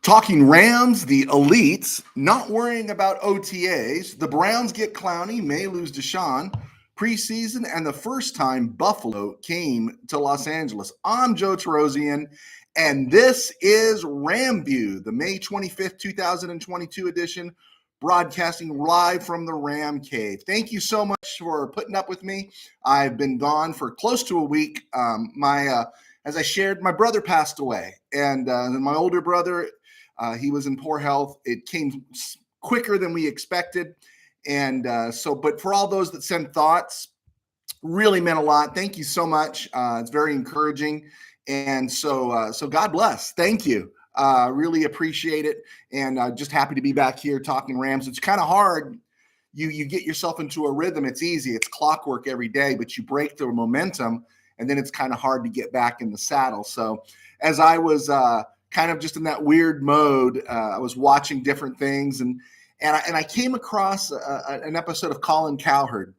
Talking Rams, the elites, not worrying about OTAs. The Browns get Clowney, may lose DesShaun. Preseason and the first time Buffalo came to Los Angeles. I'm Joe Tarosian, and this is RamView, the May 25th, 2022 edition, broadcasting live from the Ram Cave. Thank you so much for putting up with me. I've been gone for close to a week. As I shared, my brother passed away, and my older brother, he was in poor health. It came quicker than we expected. But for all those that sent thoughts, really meant a lot. Thank you so much. It's very encouraging. And so God bless. Thank you. Really appreciate it. And just happy to be back here talking Rams. It's kind of hard. You get yourself into a rhythm. It's easy. It's clockwork every day, but you break the momentum, and then it's kind of hard to get back in the saddle. So as I was kind of just in that weird mode, I was watching different things, and I came across an episode of Colin Cowherd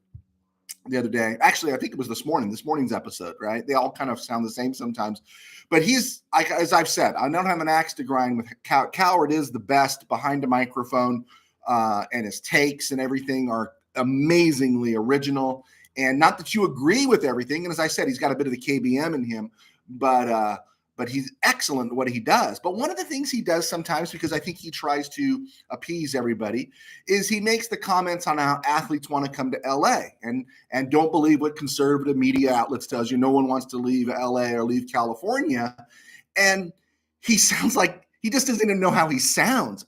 the other day. Actually, I think it was this morning's episode, right? They all kind of sound the same sometimes. But as I've said, I don't have an axe to grind with Cowherd. Is the best behind a microphone, and his takes and everything are amazingly original. And not that you agree with everything. And as I said, he's got a bit of the KBM in him, but he's excellent at what he does. But one of the things he does sometimes, because I think he tries to appease everybody, is he makes the comments on how athletes want to come to LA and don't believe what conservative media outlets tells you. No one wants to leave LA or leave California. And he sounds like he just doesn't even know how he sounds.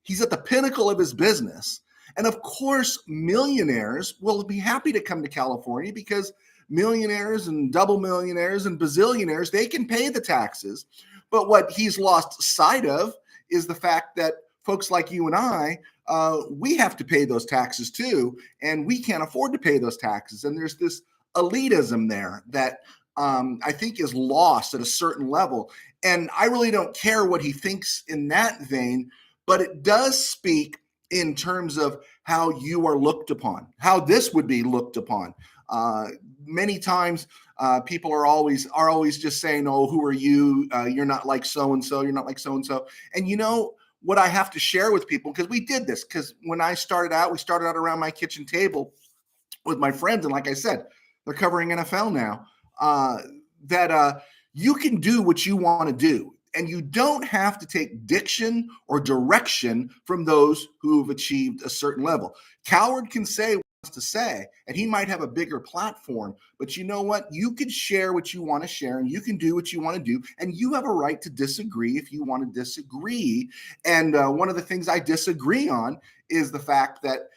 He's at the pinnacle of his business. And of course, millionaires will be happy to come to California because millionaires and double millionaires and bazillionaires, they can pay the taxes. But what he's lost sight of is the fact that folks like you and I, we have to pay those taxes too, and we can't afford to pay those taxes. And there's this elitism there that I think is lost at a certain level. And I really don't care what he thinks in that vein, but it does speak in terms of how you are looked upon, how this would be looked upon. Many times people are always just saying, oh, who are you? You're not like so-and-so. You're not like so-and-so. And you know what I have to share with people, because we did this, because when I started out, we started out around my kitchen table with my friends. And like I said, they're covering NFL now, that you can do what you want to do. And you don't have to take diction or direction from those who've achieved a certain level. Cowherd can say what he wants to say, and he might have a bigger platform, but you know what? You can share what you want to share, and you can do what you want to do, and you have a right to disagree if you want to disagree. And one of the things I disagree on is the fact that,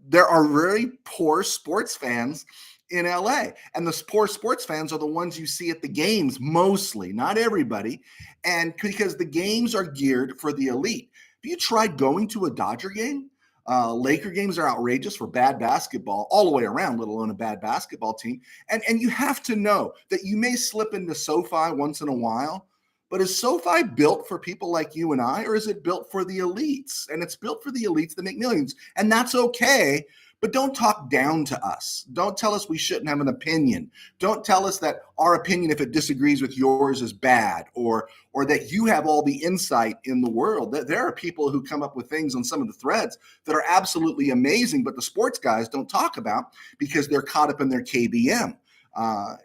there are very poor sports fans in LA. And the poor sports fans are the ones you see at the games mostly, not everybody. And because the games are geared for the elite. Have you tried going to a Dodger game? Laker games are outrageous for bad basketball all the way around, let alone a bad basketball team. And you have to know that you may slip into SoFi once in a while, but is SoFi built for people like you and I, or is it built for the elites? And it's built for the elites that make millions. And that's okay. But don't talk down to us. Don't tell us we shouldn't have an opinion. Don't tell us that our opinion, if it disagrees with yours, is bad, or that you have all the insight in the world. There are people who come up with things on some of the threads that are absolutely amazing, but the sports guys don't talk about because they're caught up in their KBM.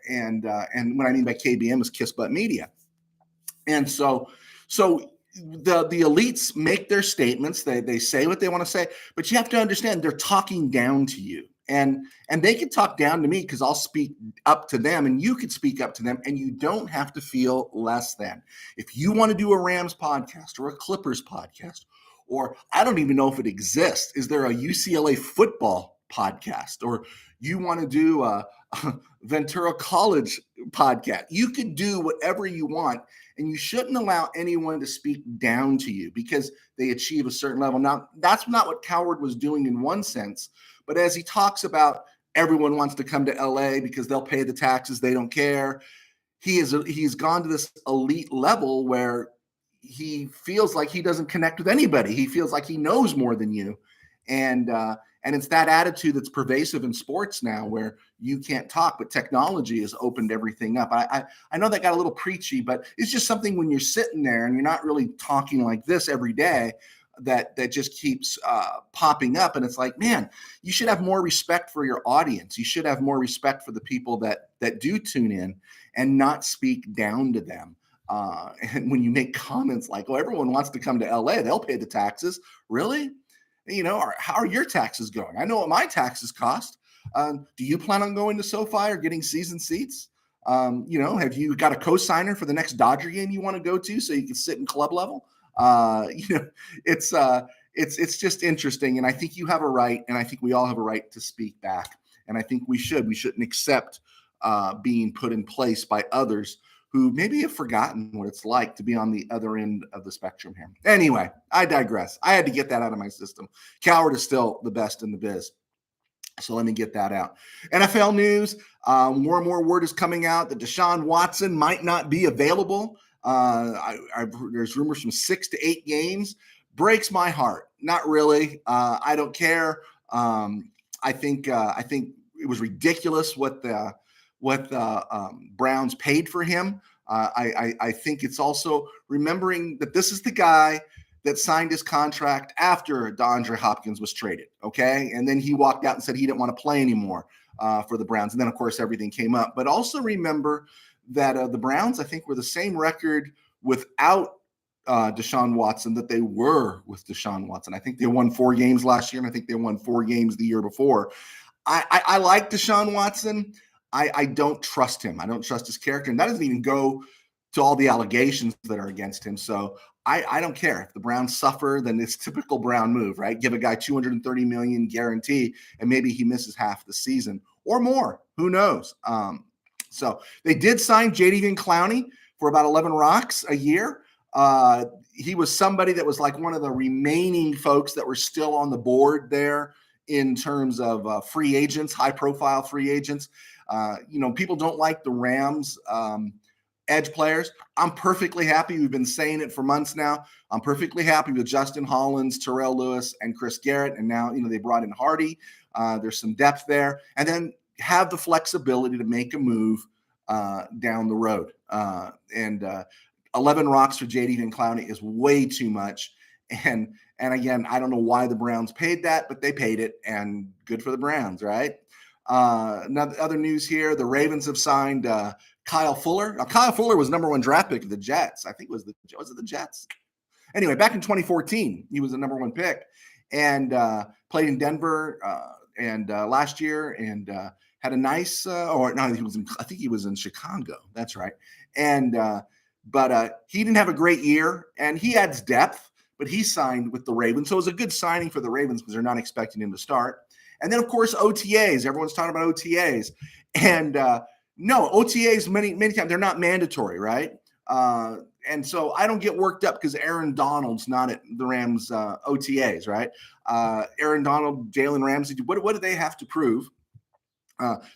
And what I mean by KBM is Kiss Butt Media. And so the elites make their statements. They say what they want to say, but you have to understand they're talking down to you, and they can talk down to me because I'll speak up to them, and you can speak up to them, and you don't have to feel less than. If you want to do a Rams podcast or a Clippers podcast, or I don't even know if it exists, is there a UCLA football podcast, or you want to do a Ventura College podcast, you could do whatever you want. And you shouldn't allow anyone to speak down to you because they achieve a certain level. Now, that's not what Cowherd was doing in one sense. But as he talks about everyone wants to come to LA because they'll pay the taxes, they don't care. He's gone to this elite level where he feels like he doesn't connect with anybody. He feels like he knows more than you. And it's that attitude that's pervasive in sports now, where you can't talk, but technology has opened everything up. I know that got a little preachy, but it's just something when you're sitting there and you're not really talking like this every day, that just keeps popping up. And it's like, man, you should have more respect for your audience. You should have more respect for the people that do tune in, and not speak down to them. And when you make comments like, oh, everyone wants to come to LA, they'll pay the taxes. Really? How are your taxes going? I know what my taxes cost. Do you plan on going to SoFi or getting season seats? Have you got a co-signer for the next Dodger game you want to go to so you can sit in club level? It's just interesting. And I think you have a right, and I think we all have a right to speak back. And I think we shouldn't accept being put in place by others who maybe have forgotten what it's like to be on the other end of the spectrum here. Anyway, I digress. I had to get that out of my system. Coward is still the best in the biz. So let me get that out. NFL news, more and more word is coming out that DesShaun Watson might not be available. There's rumors from 6 to 8 games. Breaks my heart. Not really. I don't care. I think it was ridiculous what the Browns paid for him. I think it's also remembering that this is the guy that signed his contract after DeAndre Hopkins was traded, okay? And then he walked out and said he didn't want to play anymore for the Browns. And then, of course, everything came up. But also remember that the Browns, I think, were the same record without DesShaun Watson that they were with DesShaun Watson. I think they won 4 games last year, and I think they won 4 games the year before. I like DesShaun Watson. I don't trust him. I don't trust his character. And that doesn't even go to all the allegations that are against him. So I don't care. If the Browns suffer, then it's typical Brown move, right? Give a guy $230 million guarantee, and maybe he misses half the season or more. Who knows? So they did sign Jadeveon Clowney for about 11 rocks a year. He was somebody that was like one of the remaining folks that were still on the board there in terms of free agents, high-profile free agents. People don't like the Rams edge players. I'm perfectly happy. We've been saying it for months now. I'm perfectly happy with Justin Hollins, Terrell Lewis, and Chris Garrett. And now, they brought in Hardy. There's some depth there. And then have the flexibility to make a move down the road. 11 rocks for Jadeveon Clowney is way too much. And again, I don't know why the Browns paid that, but they paid it, and good for the Browns, right? Other news here, the Ravens have signed Kyle Fuller. Now, Kyle Fuller was number 1 draft pick of the Jets. I think was it the Jets? Anyway, back in 2014, he was the number 1 pick, and played in Denver and last year, and had a nice I think he was in Chicago. That's right. And but he didn't have a great year, and he adds depth, but he signed with the Ravens. So it was a good signing for the Ravens because they're not expecting him to start. And then, of course, OTAs. Everyone's talking about OTAs. And no, OTAs many times, they're not mandatory, right? And so I don't get worked up because Aaron Donald's not at the Rams OTAs, right? Aaron Donald, Jalen Ramsey, what do they have to prove?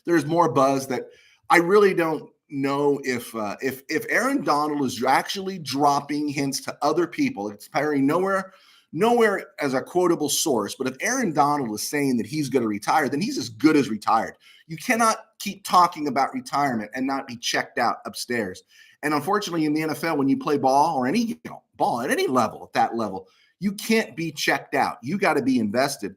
There's more buzz that I really don't know if Aaron Donald is actually dropping hints to other people. It's appearing nowhere as a quotable source. But if Aaron Donald is saying that he's going to retire, then he's as good as retired. You cannot keep talking about retirement and not be checked out upstairs. And unfortunately, in the NFL, when you play ball or any ball at any level, at that level, you can't be checked out. You got to be invested.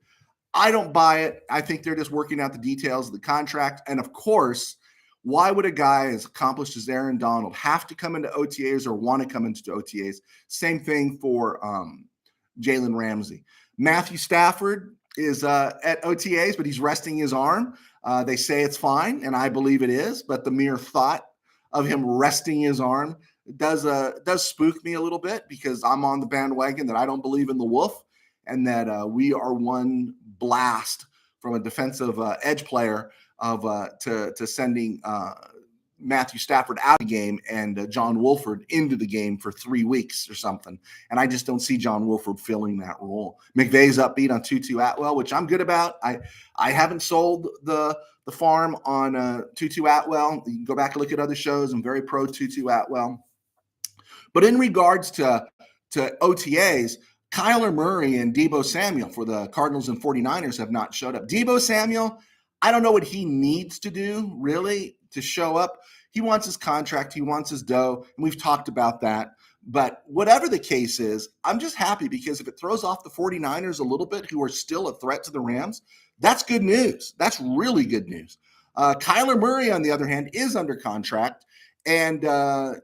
I don't buy it. I think they're just working out the details of the contract. And of course, why would a guy as accomplished as Aaron Donald have to come into OTAs or want to come into OTAs? Same thing for Jalen Ramsey. Matthew Stafford is at OTAs, but he's resting his arm. They say it's fine, and I believe it is. But the mere thought of him resting his arm does spook me a little bit, because I'm on the bandwagon that I don't believe in the wolf, and that we are one blast from a defensive edge player to sending Matthew Stafford out of the game and John Wolford into the game for 3 weeks or something. And I just don't see John Wolford filling that role. McVay's upbeat on Tutu Atwell, which I'm good about. I haven't sold the farm on Tutu Atwell. You can go back and look at other shows. I'm very pro Tutu Atwell. But in regards to OTAs, Kyler Murray and Deebo Samuel for the Cardinals and 49ers have not showed up. Deebo Samuel, I don't know what he needs to do really to show up. He wants his contract. He wants his dough. And we've talked about that. But whatever the case is, I'm just happy because if it throws off the 49ers a little bit, who are still a threat to the Rams, that's good news. That's really good news. Kyler Murray, on the other hand, is under contract, and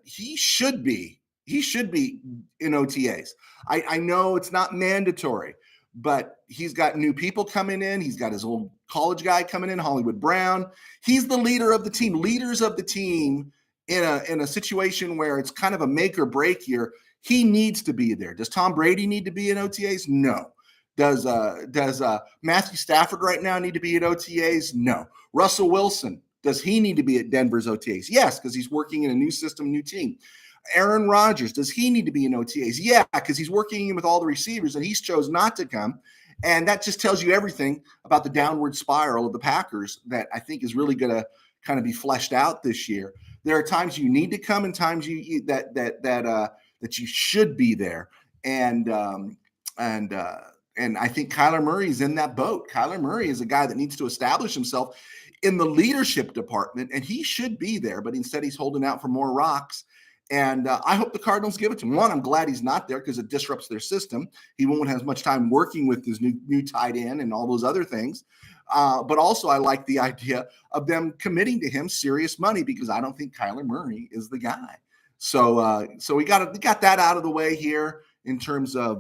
he should be in OTAs. I know it's not mandatory, but he's got new people coming in. He's got his old college guy coming in, Hollywood Brown. He's the leader of the team. Leaders of the team in a situation where it's kind of a make or break year, he needs to be there. Does Tom Brady need to be in OTAs? No. Does Matthew Stafford right now need to be at OTAs? No. Russell Wilson, does he need to be at Denver's OTAs? Yes, because he's working in a new system, new team. Aaron Rodgers, does he need to be in OTAs? Yeah, because he's working with all the receivers and he's chose not to come. And that just tells you everything about the downward spiral of the Packers that I think is really going to kind of be fleshed out this year. There are times you need to come and times that you should be there. And I think Kyler Murray is in that boat. Kyler Murray is a guy that needs to establish himself in the leadership department, and he should be there, but instead he's holding out for more rocks. And I hope the Cardinals give it to him. One, I'm glad he's not there because it disrupts their system. He won't have as much time working with his new tight end and all those other things. But also I like the idea of them committing to him serious money because I don't think Kyler Murray is the guy. So we got that out of the way here in terms of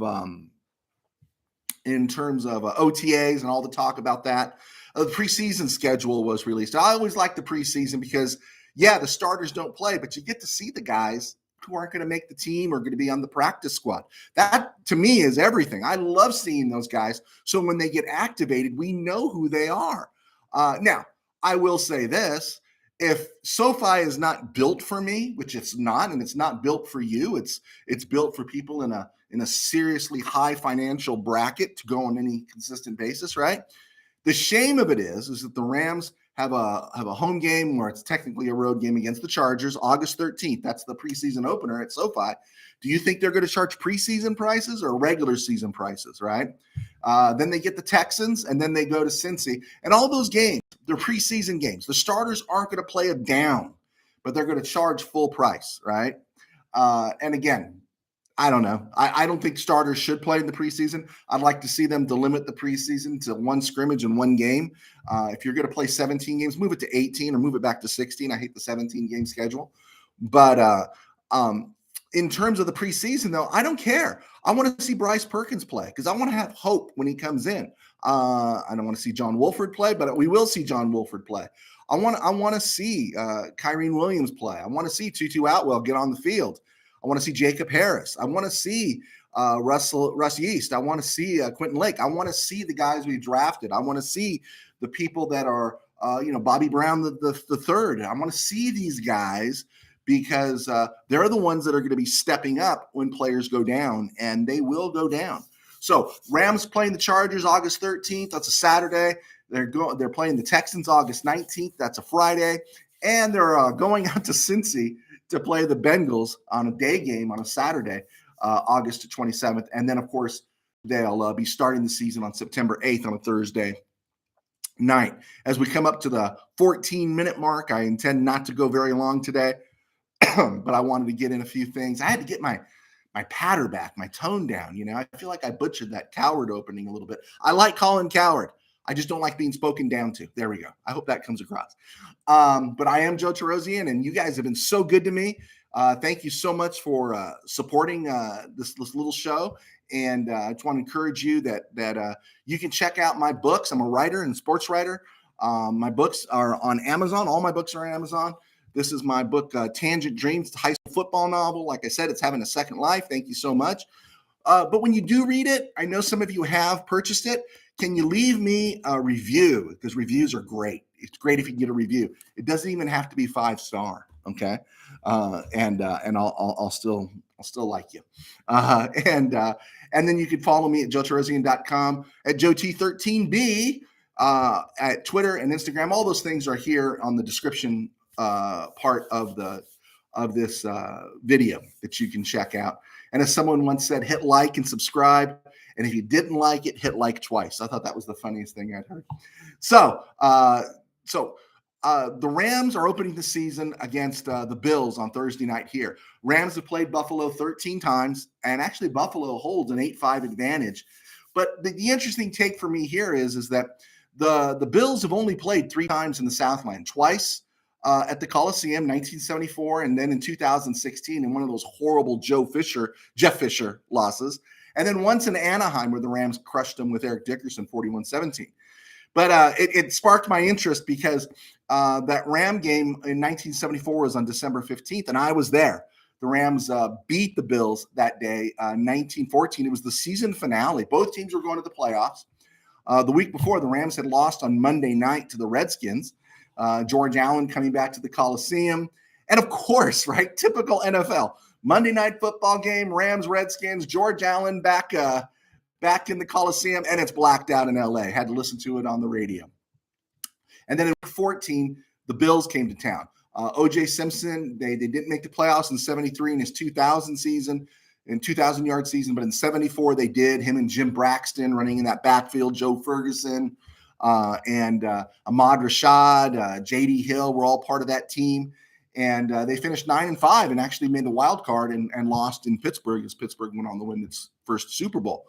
OTAs and all the talk about that. The preseason schedule was released. I always like the preseason because, yeah, the starters don't play, but you get to see the guys who aren't going to make the team or going to be on the practice squad. That, to me, is everything. I love seeing those guys. So when they get activated, we know who they are. Now, I will say this. If SoFi is not built for me, which it's not, and it's not built for you, it's built for people in a seriously high financial bracket to go on any consistent basis, right? The shame of it is that the Rams have a home game where it's technically a road game against the Chargers, August 13th. That's the preseason opener at SoFi. Do you think they're going to charge preseason prices or regular season prices, right? Then they get the Texans, and then they go to Cincy. And all those games, they're preseason games. The starters aren't going to play it down, but they're going to charge full price, right? And again, I don't know. I don't think starters should play in the preseason. I'd like to see them delimit the preseason to one scrimmage and one game. If you're going to play 17 games, move it to 18 or move it back to 16. I hate the 17-game schedule. But in terms of the preseason, though, I don't care. I want to see Bryce Perkins play because I want to have hope when he comes in. I don't want to see John Wolford play, but we will see John Wolford play. I want to see Kyrene Williams play. I want to see Tutu Atwell get on the field. I want to see Jacob Harris. I want to see Russ Yeast. I want to see Quentin Lake. I want to see the guys we drafted. I want to see the people that are, Bobby Brown the third. I want to see these guys because they're the ones that are going to be stepping up when players go down, and they will go down. So Rams playing the Chargers August 13th. That's a Saturday. They're playing the Texans August 19th. That's a Friday. And they're going out to Cincy to play the Bengals on a day game on a Saturday, August 27th. And then, of course, they'll be starting the season on September 8th on a Thursday night. As we come up to the 14-minute mark, I intend not to go very long today, but I wanted to get in a few things. I had to get my patter back, my tone down. I feel like I butchered that Coward opening a little bit. I like Colin Coward. I just don't like being spoken down to. There we go. I hope that comes across. But I am Joe Tarosian, and you guys have been so good to me. Thank you so much for supporting this little show. And I just want to encourage you that you can check out my books. I'm a writer and sports writer. My books are on Amazon. All my books are on Amazon. This is my book, Tangent Dreams, the high school football novel. Like I said, it's having a second life. Thank you so much. But when you do read it, I know some of you have purchased it. Can you leave me a review? Because reviews are great. It's great if you can get a review. It doesn't even have to be 5-star. Okay. And I'll still like you. And then you can follow me at joetarosian.com, at JoeT13B, at Twitter and Instagram. All those things are here on the description part of the video that you can check out. And as someone once said, hit like and subscribe. And if you didn't like it, hit like twice. I thought that was the funniest thing I'd heard. So the Rams are opening the season against the Bills on Thursday night here. Rams have played Buffalo 13 times, and actually Buffalo holds an 8-5 advantage. But the interesting take for me here is that the Bills have only played 3 times in the Southland, twice at the Coliseum, 1974, and then in 2016 in one of those horrible Jeff Fisher losses, and then once in Anaheim where the Rams crushed them with Eric Dickerson 41-17. But it sparked my interest because that Ram game in 1974 was on December 15th, and I was there. The Rams beat the Bills that day, 19-14. It was the season finale. Both teams were going to the playoffs. The week before, the Rams had lost on Monday night to the Redskins. George Allen coming back to the Coliseum. And of course, right, typical NFL. Monday night football game, Rams, Redskins, George Allen back in the Coliseum, and it's blacked out in LA. Had to listen to it on the radio. And then in 14, the Bills came to town. O.J. Simpson, they didn't make the playoffs in 73 in his 2000 season, in 2,000-yard season, but in 74 they did. Him and Jim Braxton running in that backfield, Joe Ferguson, and Ahmad Rashad, J.D. Hill were all part of that team. And they finished 9-5 and actually made the wild card and lost in Pittsburgh as Pittsburgh went on to win its first Super Bowl.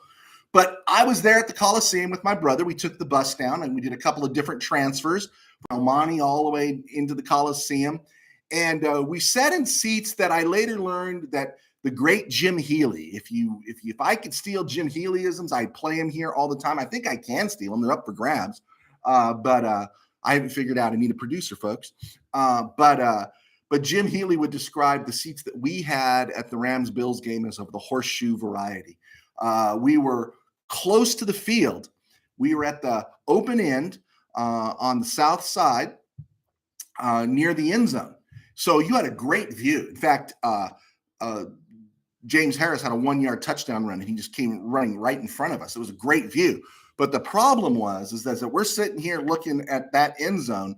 But I was there at the Coliseum with my brother. We took the bus down and we did a couple of different transfers from El Monte all the way into the Coliseum. And we sat in seats that I later learned that the great Jim Healy, if I could steal Jim Healyisms, I'd play him here all the time. I think I can steal them. They're up for grabs. But I haven't figured out. I need a producer, folks. But Jim Healy would describe the seats that we had at the Rams-Bills game as of the horseshoe variety. We were close to the field. We were at the open end on the south side near the end zone. So you had a great view. In fact, James Harris had a 1-yard touchdown run, and he just came running right in front of us. It was a great view. But the problem is that we're sitting here looking at that end zone.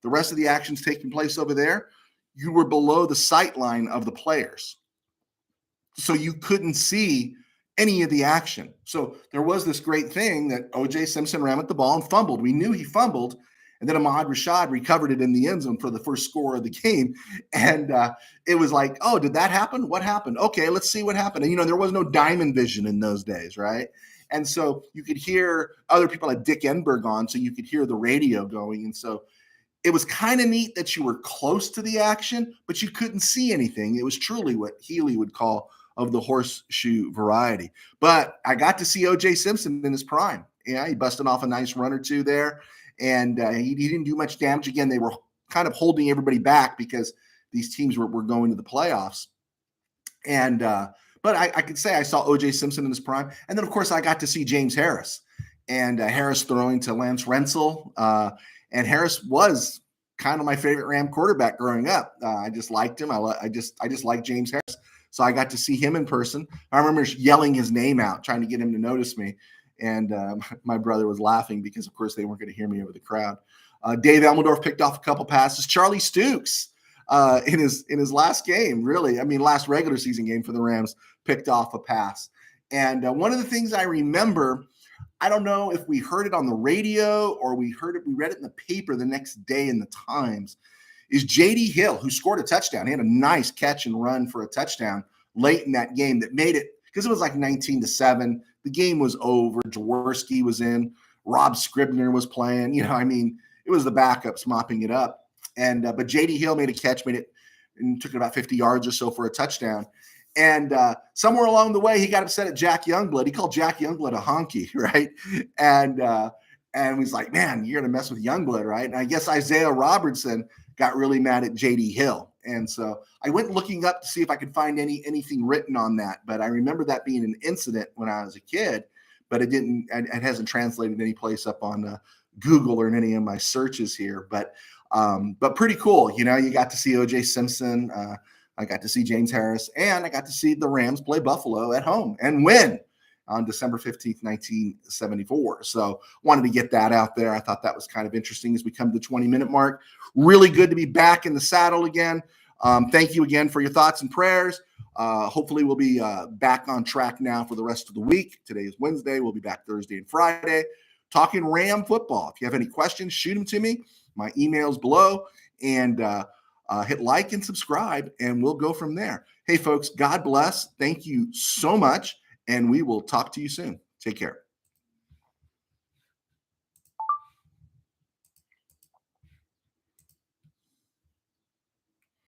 The rest of the action's taking place over there. You were below the sight line of the players. So you couldn't see any of the action. So there was this great thing that O.J. Simpson ran with the ball and fumbled. We knew he fumbled, and then Ahmad Rashad recovered it in the end zone for the first score of the game. And it was like, oh, did that happen? What happened? Okay, let's see what happened. And, there was no diamond vision in those days, right? And so you could hear other people like Dick Enberg on, so you could hear the radio going. And so it was kind of neat that you were close to the action, but you couldn't see anything. It was truly what Healy would call of the horseshoe variety. But I got to see O.J. Simpson in his prime. Yeah, he busted off a nice run or two there, and he didn't do much damage. Again, they were kind of holding everybody back because these teams were going to the playoffs. And but I could say I saw O.J. Simpson in his prime. And then, of course, I got to see James Harris. And Harris throwing to Lance Rensel. And Harris was kind of my favorite Ram quarterback growing up. I just liked him. I just liked James Harris. So I got to see him in person. I remember yelling his name out, trying to get him to notice me. And my brother was laughing because, of course, they weren't going to hear me over the crowd. Dave Elmendorf picked off a couple passes. Charlie Stukes in his last game, really. I mean, last regular season game for the Rams, picked off a pass. And one of the things I remember, I don't know if we heard it on the radio or we read it in the paper the next day in the Times, is J.D. Hill, who scored a touchdown. He had a nice catch and run for a touchdown late in that game that made it, because it was like 19-7. The game was over. Jaworski was in. Rob Scribner was playing. It was the backups mopping it up. And but J.D. Hill made a catch, made it, and took it about 50 yards or so for a touchdown. And somewhere along the way, he got upset at Jack Youngblood. He called Jack Youngblood a honky, right? And he's like, man, you're going to mess with Youngblood, right? And I guess Isaiah Robertson got really mad at J.D. Hill. And so I went looking up to see if I could find anything written on that. But I remember that being an incident when I was a kid, but it hasn't translated any place up on Google or in any of my searches here. But pretty cool. You got to see O.J. Simpson. I got to see James Harris, and I got to see the Rams play Buffalo at home and win on December 15th, 1974. So wanted to get that out there. I thought that was kind of interesting as we come to the 20-minute mark. Really good to be back in the saddle again. Thank you again for your thoughts and prayers. Hopefully we'll be back on track now for the rest of the week. Today is Wednesday. We'll be back Thursday and Friday talking Ram football. If you have any questions, shoot them to me. My email's below, and hit like and subscribe, and we'll go from there. Hey, folks, God bless. Thank you so much, and we will talk to you soon. Take care.